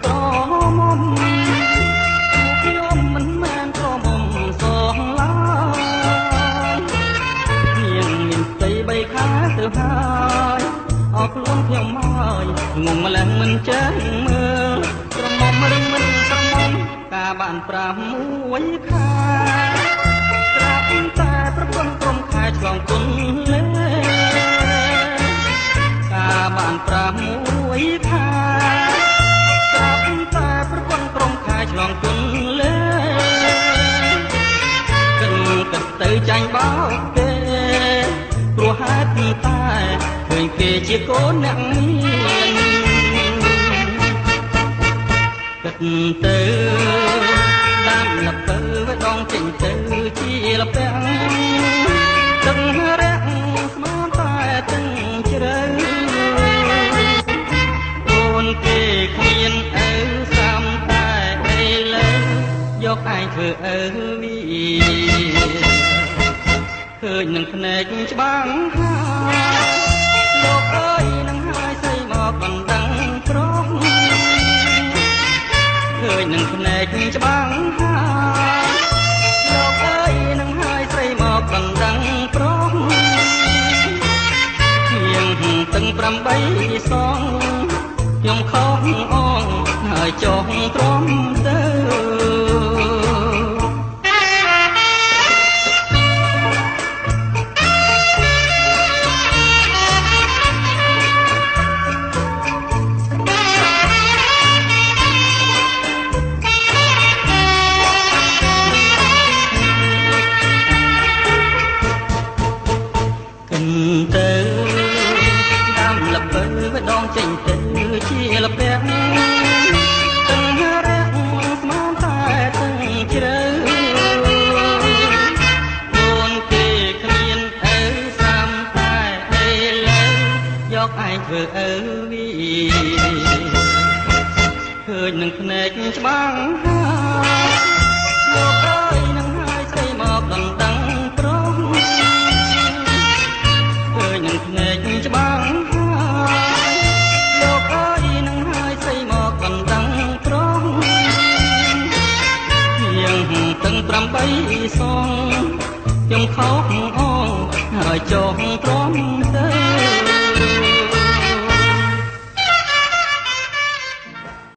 ក្រមុំខ្ញុំមិនមែនក្រមុំសងឡើយមានផ្ទៃបីខាទៅហើយអស់ខ្លួនខ្ញុំហើយងងម្លឹងមិនចេះមើលក្រមុំឬមិនក្រមុំការបាន6ខែត្រាប់តែប្រពន្ធក្រុមខែឆ្លងគុណលេការបាន6ខែត្រាប់តែប្រពន្ធក្រុមខែឆ្លងគុណលេគិតទៅចាញ់បោកទេព្រោះហេតុតែឃើញគេជាកូនអ្នកមានគិតទៅតាមលពើវាដងចេញទៅជាលពាំងទឹករាក់ស្មានតែទឹកជ្រៅអូនគេគ្មានឪសាំតែឥឡូវយកឯងធ្វើឪវាឃើញនឹងភ្នែកច្បាំងហើយលោកអើយនឹងហើយស្អីមកបណ្ដឹងប្រុសឃើញនឹងភ្នែកច្បាំងហើយលោកអើយនឹងហើយស្អីមកបណ្ដឹងប្រុសជាងទាំង8សងខ្ញុំខំអងហើយចុះទ្រាំទៅដងចេញទៅជាលពាំងទាំងរាក់ស្មានតែទាំងជ្រៅអូនគេគ្មានឪសាំតែឥឡូវយកឯងធ្វើឪវាឃើញនឹងភ្នែកច្បាំងហើយលោកអើយនឹងហើយស្អីមកដណ្ដឹងប្រុសឃើញនឹងភ្នែកច្បាំងទាំង8សងខ្ញុំខកអងហើយចុះទ្រាំទៅ